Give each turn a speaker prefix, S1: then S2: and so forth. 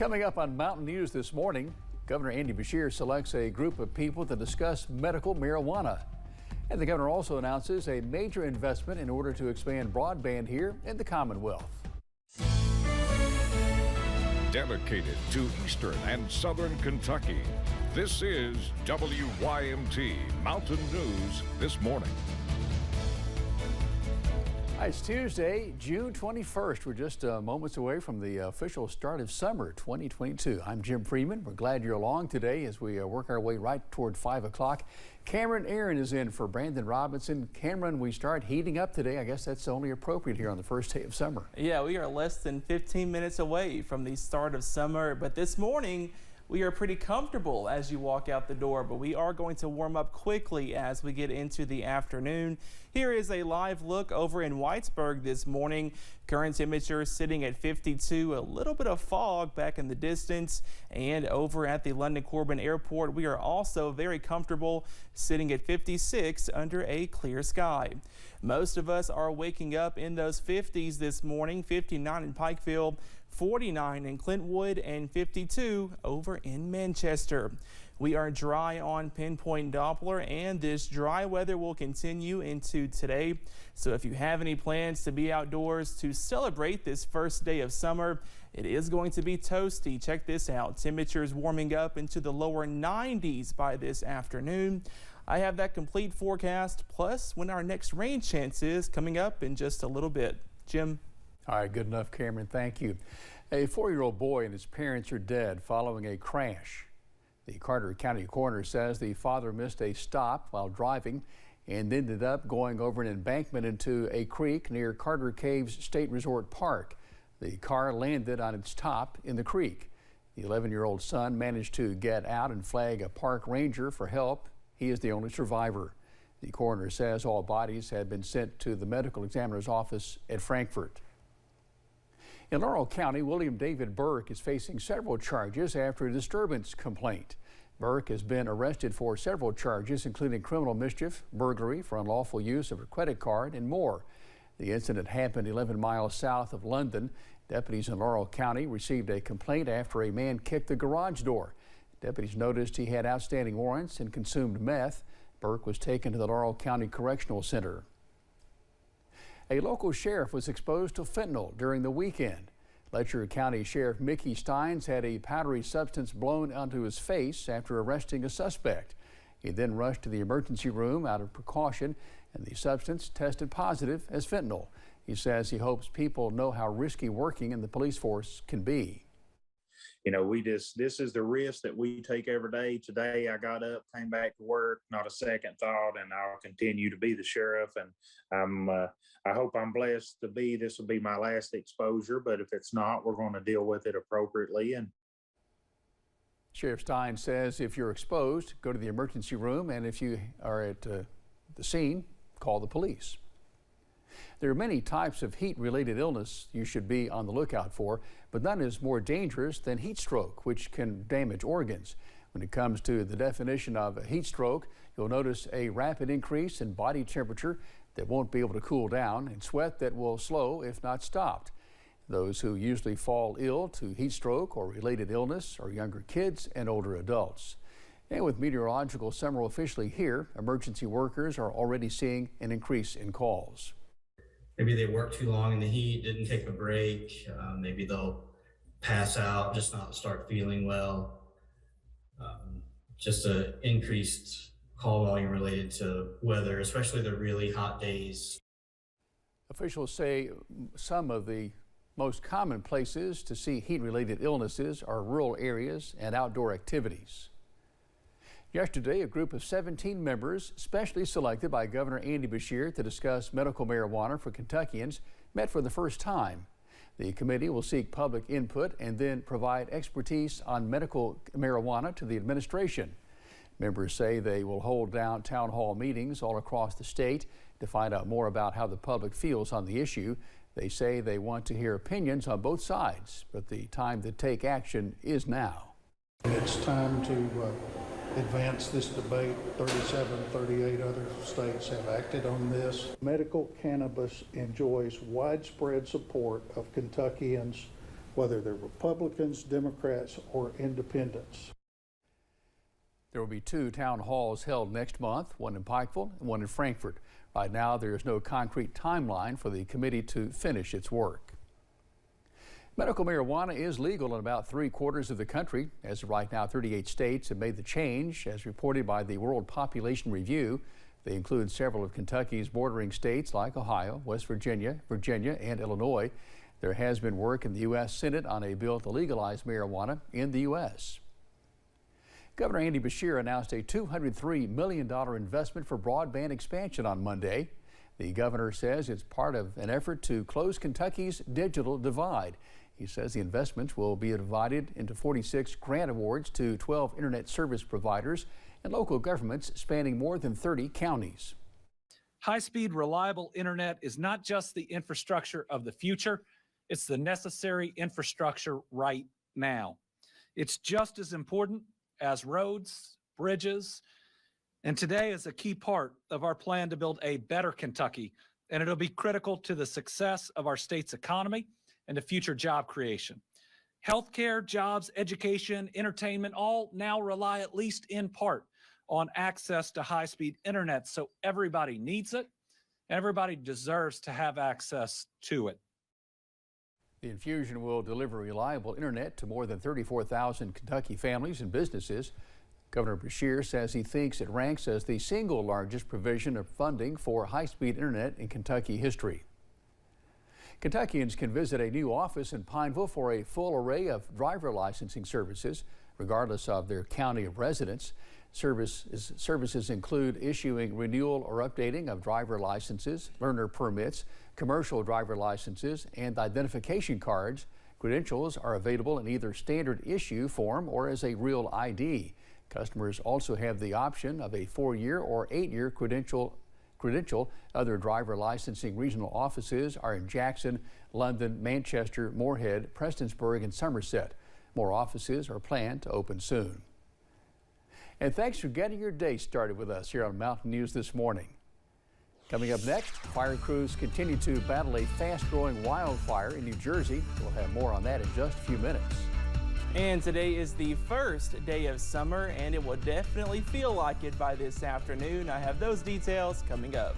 S1: Coming up on Mountain News this morning, Governor Andy Beshear selects a group of people to discuss medical marijuana. And the governor also announces a major investment in order to expand broadband here in the Commonwealth.
S2: Dedicated to Eastern and Southern Kentucky, this is WYMT Mountain News this morning.
S1: It's Tuesday, June 21st. We're just moments away from the official start of summer 2022. I'm Jim Freeman. We're glad you're along today as we work our way right toward 5 o'clock. Cameron Aaron is in for Brandon Robinson. Cameron, we start heating up today. I guess that's only appropriate here on the first day of summer.
S3: Yeah, we are less than 15 minutes away from the start of summer, but this morning we are pretty comfortable as you walk out the door, but we are going to warm up quickly as we get into the afternoon. Here is a live look over in Whitesburg this morning. Current temperature sitting at 52, a little bit of fog back in the distance. And over at the London Corbin Airport, we are also very comfortable sitting at 56 under a clear sky. Most of us are waking up in those 50s this morning, 59 in Pikeville, 49 in Clintwood, and 52 over in Manchester. We are dry on Pinpoint Doppler, and this dry weather will continue into today. So if you have any plans to be outdoors to celebrate this first day of summer, it is going to be toasty. Check this out. Temperatures warming up into the lower 90s by this afternoon. I have that complete forecast, plus when our next rain chance is coming up in just a little bit. Jim.
S1: All right, good enough, Cameron. Thank you. A 4-year-old boy and his parents are dead following a crash. The Carter County coroner says the father missed a stop while driving and ended up going over an embankment into a creek near Carter Caves State Resort Park. The car landed on its top in the creek. The 11-year-old son managed to get out and flag a park ranger for help. He is the only survivor. The coroner says all bodies had been sent to the medical examiner's office at Frankfort. In Laurel County, William David Burke is facing several charges after a disturbance complaint. Burke has been arrested for several charges, including criminal mischief, burglary for unlawful use of a credit card, and more. The incident happened 11 miles south of London. Deputies in Laurel County received a complaint after a man kicked the garage door. Deputies noticed he had outstanding warrants and consumed meth. Burke was taken to the Laurel County Correctional Center. A local sheriff was exposed to fentanyl during the weekend. Letcher County Sheriff Mickey Steins had a powdery substance blown onto his face after arresting a suspect. He then rushed to the emergency room out of precaution, and the substance tested positive as fentanyl. He says he hopes people know how risky working in the police force can be.
S4: You know, this is the risk that we take every day. Today I got up, came back to work, not a second thought, and I'll continue to be the sheriff. And I hope I'm blessed to be, this will be my last exposure, but if it's not, we're going to deal with it appropriately. And
S1: Sheriff Stein says if you're exposed, go to the emergency room, and if you are at the scene, call the police. There are many types of heat-related illness you should be on the lookout for, but none is more dangerous than heat stroke, which can damage organs. When it comes to the definition of a heat stroke, you'll notice a rapid increase in body temperature that won't be able to cool down and sweat that will slow if not stopped. Those who usually fall ill to heat stroke or related illness are younger kids and older adults. And with meteorological summer officially here, emergency workers are already seeing an increase in calls.
S5: Maybe they work too long in the heat, didn't take a break. Maybe they'll pass out, just not start feeling well. Just an increased call volume related to weather, especially the really hot days.
S1: Officials say some of the most common places to see heat-related illnesses are rural areas and outdoor activities. Yesterday, a group of 17 members, specially selected by Governor Andy Beshear to discuss medical marijuana for Kentuckians, met for the first time. The committee will seek public input and then provide expertise on medical marijuana to the administration. Members say they will hold down town hall meetings all across the state to find out more about how the public feels on the issue. They say they want to hear opinions on both sides, but the time to take action is now.
S6: It's time to advance this debate. 38 other states have acted on this. Medical cannabis enjoys widespread support of Kentuckians, whether they're Republicans, Democrats, or independents.
S1: There will be 2 town halls held next month, one in Pikeville and one in Frankfort. Right now, there is no concrete timeline for the committee to finish its work. Medical marijuana is legal in about 3/4 of the country. As of right now, 38 states have made the change, as reported by the World Population Review. They include several of Kentucky's bordering states like Ohio, West Virginia, and Illinois. There has been work in the U.S. Senate on a bill to legalize marijuana in the U.S. Governor Andy Beshear announced a $203 million investment for broadband expansion on Monday. The governor says it's part of an effort to close Kentucky's digital divide. He says the investments will be divided into 46 grant awards to 12 internet service providers and local governments spanning more than 30 counties.
S7: High-speed, reliable internet is not just the infrastructure of the future, it's the necessary infrastructure right now. It's just as important as roads, bridges, and today is a key part of our plan to build a better Kentucky, and it'll be critical to the success of our state's economy and to future job creation. Healthcare, jobs, education, entertainment all now rely at least in part on access to high-speed internet, so everybody needs it, and everybody deserves to have access to it.
S1: The infusion will deliver reliable internet to more than 34,000 Kentucky families and businesses. Governor Beshear says he thinks it ranks as the single largest provision of funding for high-speed internet in Kentucky history. Kentuckians can visit a new office in Pineville for a full array of driver licensing services, regardless of their county of residence. Services include issuing renewal or updating of driver licenses, learner permits, commercial driver licenses, and identification cards. Credentials are available in either standard issue form or as a real ID. Customers also have the option of a 4-year or 8-year credential. Other driver licensing regional offices are in Jackson, London, Manchester, Moorhead, Prestonsburg, and Somerset. More offices are planned to open soon. And thanks for getting your day started with us here on Mountain News this morning. Coming up next, fire crews continue to battle a fast-growing wildfire in New Jersey. We'll have more on that in just a few minutes.
S3: And today is the first day of summer, and it will definitely feel like it by this afternoon. I have those details coming up.